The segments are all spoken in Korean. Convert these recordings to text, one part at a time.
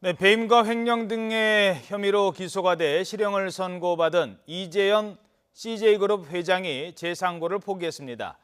네, 배임과 횡령 등의 혐의로 기소가 돼 실형을 선고받은 이재현 CJ그룹 회장이 재상고를 포기했습니다.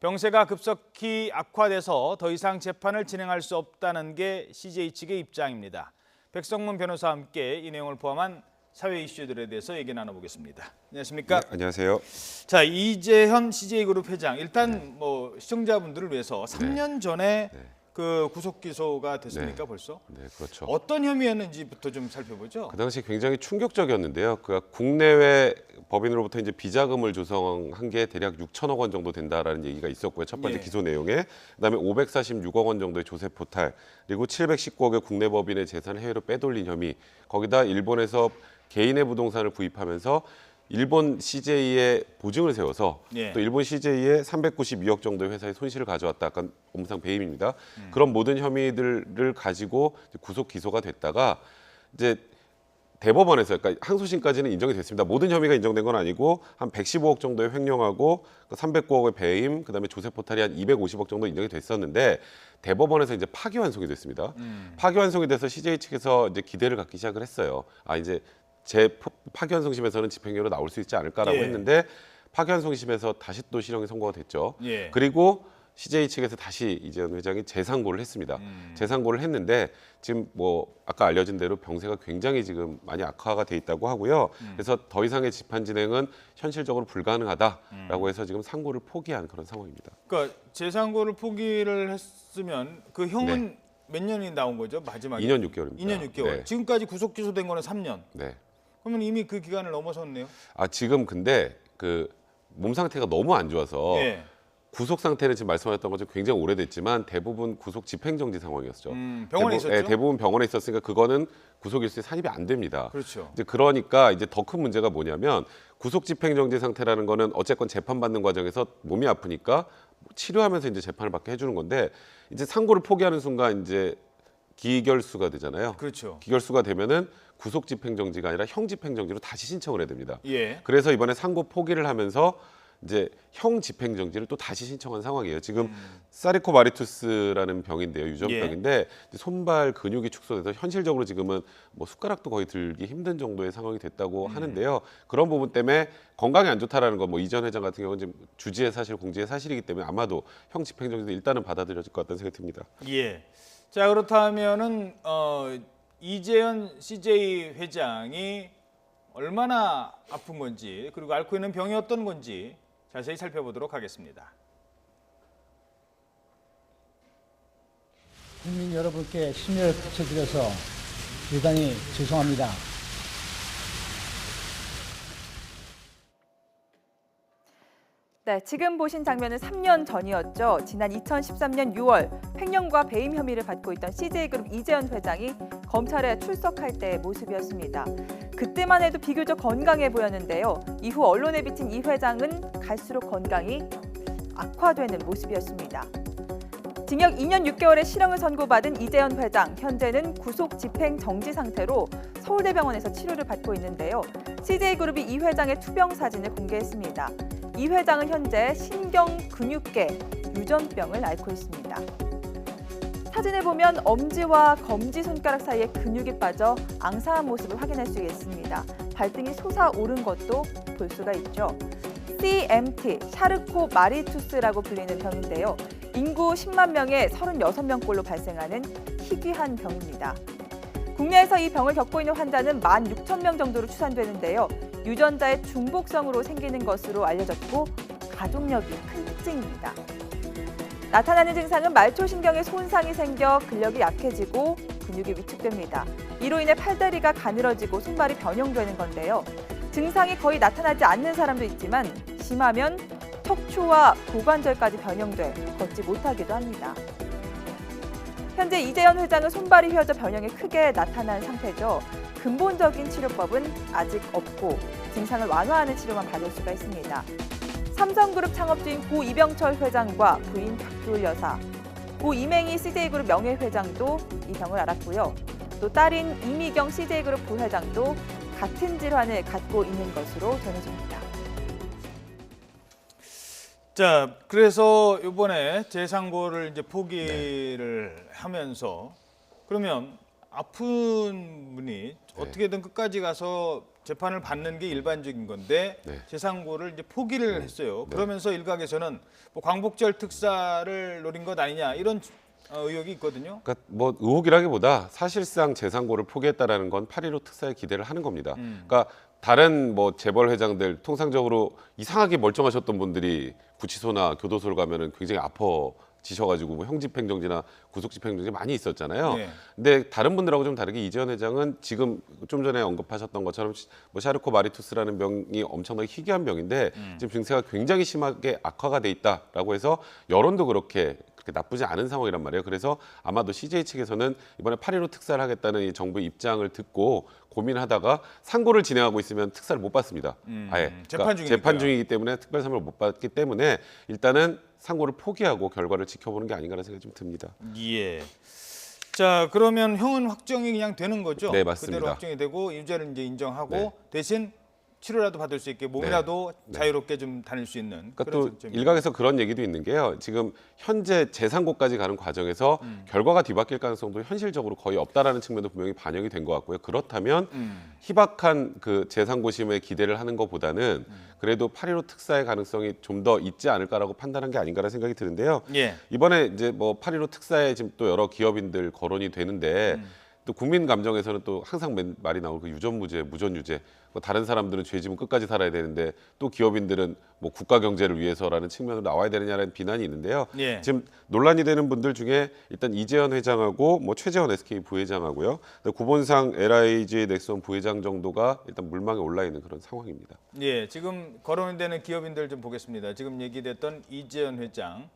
병세가 급속히 악화돼서 더 이상 재판을 진행할 수 없다는 게 CJ 측의 입장입니다. 백성문 변호사와 함께 이 내용을 포함한 사회 이슈들에 대해서 얘기 나눠보겠습니다. 안녕하십니까? 네, 안녕하세요. 자, 이재현 CJ그룹 회장, 일단 시청자분들을 위해서 3년 전에 그 구속 기소가 됐습니까, 벌써? 네, 그렇죠. 어떤 혐의였는지부터 좀 살펴보죠. 그 당시 굉장히 충격적이었는데요. 그러니까 국내외 법인으로부터 이제 비자금을 조성한 게 대략 6천억 원 정도 된다라는 얘기가 있었고요. 첫 번째 기소 내용에 그다음에 546억 원 정도의 조세 포탈, 그리고 719억의 국내 법인의 재산을 해외로 빼돌린 혐의, 거기다 일본에서 개인의 부동산을 구입하면서 일본 CJ에 보증을 세워서 또 일본 CJ에 392억 정도의 회사의 손실을 가져왔다. 약간 업무상 배임입니다. 그런 모든 혐의들을 가지고 구속 기소가 됐다가 이제 대법원에서, 그러니까 항소심까지는 인정이 됐습니다. 모든 혐의가 인정된 건 아니고 한 115억 정도의 횡령하고 309억의 배임, 그다음에 조세 포탈이 한 250억 정도 인정이 됐었는데 대법원에서 이제 파기환송이 됐습니다. 파기환송이 돼서 CJ 측에서 이제 기대를 갖기 시작을 했어요. 이제 파기환송심에서는 집행유예로 나올 수 있지 않을까라고 했는데 파기환송심에서 다시 또 실형이 선고가 됐죠. 그리고 CJ 측에서 다시 이재현 회장이 재상고를 했습니다. 재상고를 했는데 지금 아까 알려진 대로 병세가 굉장히 지금 많이 악화가 돼 있다고 하고요. 그래서 더 이상의 재판 진행은 현실적으로 불가능하다라고 해서 지금 상고를 포기한 그런 상황입니다. 그러니까 재상고를 포기를 했으면 그 형은 몇 년이 나온 거죠? 마지막에 2년 6개월입니다. 2년 6개월. 지금까지 구속 기소된 거는 3년. 그러면 이미 그 기간을 넘어섰네요. 지금 근데 그 몸 상태가 너무 안 좋아서 구속 상태는 지금 말씀하셨던 것처럼 굉장히 오래됐지만 대부분 구속 집행정지 상황이었죠. 병원에 있었죠? 대부분 병원에 있었으니까 그거는 구속 일수에 산입이 안 됩니다. 그렇죠. 이제 그러니까 이제 더 큰 문제가 뭐냐면 구속 집행정지 상태라는 거는 어쨌건 재판받는 과정에서 몸이 아프니까 치료하면서 이제 재판을 받게 해주는 건데 이제 상고를 포기하는 순간 이제 기결수가 되잖아요. 그렇죠. 기결수가 되면은 구속 집행정지가 아니라 형 집행정지로 다시 신청을 해야 됩니다. 그래서 이번에 상고 포기를 하면서 이제 형 집행정지를 또 다시 신청한 상황이에요. 지금 사리코마리투스라는 병인데요, 유전병인데 손발 근육이 축소돼서 현실적으로 지금은 숟가락도 거의 들기 힘든 정도의 상황이 됐다고 하는데요. 그런 부분 때문에 건강이 안 좋다라는 거, 이전 회장 같은 경우는 지금 주지의 사실, 공지의 사실이기 때문에 아마도 형 집행정지도 일단은 받아들여질 것 같다는 생각이 듭니다. 자, 그렇다면은 이재현 CJ 회장이 얼마나 아픈 건지, 그리고 앓고 있는 병이 어떤 건지 자세히 살펴보도록 하겠습니다. 국민 여러분께 심려를 끼쳐드려서 대단히 죄송합니다. 네, 지금 보신 장면은 3년 전이었죠. 지난 2013년 6월 횡령과 배임 혐의를 받고 있던 CJ그룹 이재현 회장이 검찰에 출석할 때의 모습이었습니다. 그때만 해도 비교적 건강해 보였는데요. 이후 언론에 비친 이 회장은 갈수록 건강이 악화되는 모습이었습니다. 징역 2년 6개월의 실형을 선고받은 이재현 회장, 현재는 구속 집행 정지 상태로 서울대병원에서 치료를 받고 있는데요. CJ그룹이 이 회장의 투병 사진을 공개했습니다. 이 회장은 현재 신경근육계 유전병을 앓고 있습니다. 사진을 보면 엄지와 검지 손가락 사이에 근육이 빠져 앙상한 모습을 확인할 수 있습니다. 발등이 솟아오른 것도 볼 수가 있죠. CMT, 샤르코마리투스라고 불리는 병인데요. 인구 10만 명에 36명꼴로 발생하는 희귀한 병입니다. 국내에서 이 병을 겪고 있는 환자는 16,000명 정도로 추산되는데요. 유전자의 중복성으로 생기는 것으로 알려졌고 가족력이 큰 특징입니다. 나타나는 증상은 말초신경에 손상이 생겨 근력이 약해지고 근육이 위축됩니다. 이로 인해 팔다리가 가늘어지고 손발이 변형되는 건데요. 증상이 거의 나타나지 않는 사람도 있지만 심하면 척추와 고관절까지 변형돼 걷지 못하기도 합니다. 현재 이재현 회장은 손발이 휘어져 변형이 크게 나타난 상태죠. 근본적인 치료법은 아직 없고 증상을 완화하는 치료만 받을 수가 있습니다. 삼성그룹 창업주인 고 이병철 회장과 부인 박두을 여사, 고 이맹희 CJ그룹 명예회장도 이 병을 앓았고요. 또 딸인 이미경 CJ그룹 부회장도 같은 질환을 갖고 있는 것으로 전해집니다. 자, 그래서 이번에 재상고를 이제 포기를 하면서 그러면 아픈 분이 어떻게든 끝까지 가서 재판을 받는 게 일반적인 건데 네. 재상고를 이제 포기를 했어요. 그러면서 일각에서는 뭐 광복절 특사를 노린 것 아니냐 이런 의혹이 있거든요. 그러니까 뭐 의혹이라기보다 사실상 재상고를 포기했다라는 건 8.15 특사에 기대를 하는 겁니다. 그러니까 다른 뭐 재벌 회장들 통상적으로 이상하게 멀쩡하셨던 분들이 구치소나 교도소를 가면은 굉장히 아파지셔가지고 뭐 형집행정지나 구속집행정지 많이 있었잖아요. 네. 근데 다른 분들하고 좀 다르게 이재현 회장은 지금 좀 전에 언급하셨던 것처럼 뭐 샤르코 마리투스라는 병이 엄청나게 희귀한 병인데 지금 증세가 굉장히 심하게 악화가 돼 있다라고 해서 여론도 그렇게 나쁘지 않은 상황이란 말이에요. 그래서 아마도 CJ 측에서는 이번에 8.15 특사를 하겠다는 이 정부의 입장을 듣고 고민하다가 상고를 진행하고 있으면 특사를 못 받습니다. 아예 재판 중이니까요. 재판 중이기 때문에 특별사면을 못 받기 때문에 일단은 상고를 포기하고 결과를 지켜보는 게 아닌가라는 생각이 좀 듭니다. 예. 자, 그러면 형은 확정이 그냥 되는 거죠? 네, 맞습니다. 그대로 확정이 되고 유죄를 이제 인정하고 네. 대신 치료라도 받을 수 있게 몸이라도 자유롭게 좀 다닐 수 있는 그러니까 그런 또 쟁점입니다. 일각에서 그런 얘기도 있는 게요. 지금 현재 재상고까지 가는 과정에서 결과가 뒤바뀔 가능성도 현실적으로 거의 없다라는 측면도 분명히 반영이 된 것 같고요. 그렇다면 희박한 그 재상고심에 기대를 하는 것보다는 그래도 8.15 특사의 가능성이 좀 더 있지 않을까라고 판단한 게 아닌가라는 생각이 드는데요. 예. 이번에 이제 뭐 8.15 특사에 지금 또 여러 기업인들 거론이 되는데 또 국민 감정에서는 또 항상 말이 나오고 그 유전무죄, 무전유죄. 뭐 다른 사람들은 죄지면 끝까지 살아야 되는데 또 기업인들은 뭐 국가 경제를 위해서라는 측면으로 나와야 되느냐라는 비난이 있는데요. 예. 지금 논란이 되는 분들 중에 일단 이재현 회장하고 뭐 최재원 SK 부회장하고요. 구본상 LIG 넥스원 부회장 정도가 일단 물망에 올라 있는 그런 상황입니다. 예, 지금 거론되는 기업인들 좀 보겠습니다. 지금 얘기됐던 이재현 회장,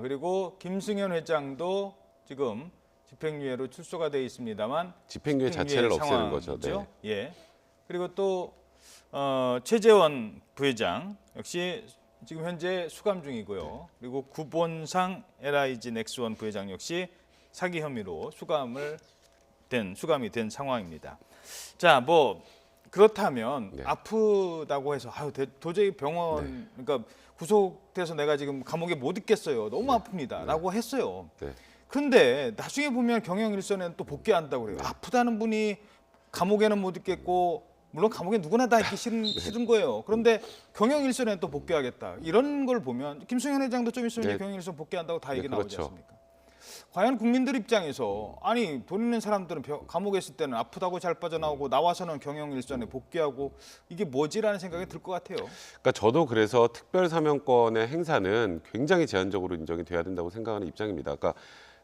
그리고 김승현 회장도 지금 집행유예로 출소가 돼 있습니다만 집행유예 자체를 없애는 거죠. 상황이죠. 예. 그리고 또 최재원 부회장 역시 지금 현재 수감 중이고요. 그리고 구본상 LIG 넥스원 부회장 역시 사기 혐의로 수감이 된 상황입니다. 자, 뭐 그렇다면 아프다고 해서 도저히 병원 그러니까 구속돼서 내가 지금 감옥에 못 있겠어요. 너무 아픕니다라고 했어요. 네. 근데 나중에 보면 경영 일선에는 또 복귀한다고 그래요. 아프다는 분이 감옥에는 못 있겠고 물론 감옥에 누구나 다 있기 싫은 거예요. 그런데 경영 일선에는 또 복귀하겠다. 이런 걸 보면 김승현 회장도 좀 있으면 이제 경영 일선 복귀한다고 다 얘기 나오지 그렇죠. 않습니까? 과연 국민들 입장에서 아니 돈 있는 사람들은 감옥에 있을 때는 아프다고 잘 빠져나오고 나와서는 경영 일선에 복귀하고 이게 뭐지라는 생각이 들 것 같아요. 그러니까 저도 그래서 특별사면권의 행사는 굉장히 제한적으로 인정이 돼야 된다고 생각하는 입장입니다. 그러니까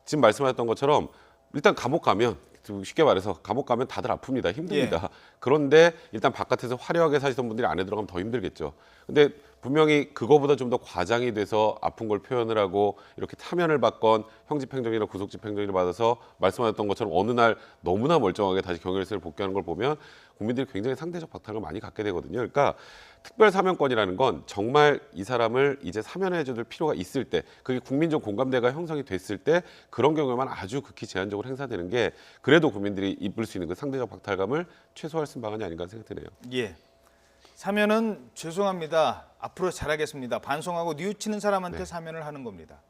지금 말씀하셨던 것처럼 일단 감옥 가면 쉽게 말해서 감옥 가면 다들 아픕니다. 힘듭니다. 그런데 일단 바깥에서 화려하게 사시던 분들이 안에 들어가면 더 힘들겠죠. 근데 분명히 그거보다 좀 더 과장이 돼서 아픈 걸 표현을 하고 이렇게 타면을 받건 형집행정이나 구속집행정을 받아서 말씀하셨던 것처럼 어느 날 너무나 멀쩡하게 다시 경영일선에 복귀하는 걸 보면 국민들이 굉장히 상대적 박탈감을 많이 갖게 되거든요. 그러니까 특별사면권이라는 건 정말 이 사람을 이제 사면해줄 필요가 있을 때 그게 국민적 공감대가 형성이 됐을 때 그런 경우에만 아주 극히 제한적으로 행사되는 게 그래도 국민들이 입을 수 있는 그 상대적 박탈감을 최소화할 수 있는 방안이 아닌가 생각이 드네요. 예. 사면은 죄송합니다. 앞으로 잘하겠습니다. 반성하고 뉘우치는 사람한테 사면을 하는 겁니다.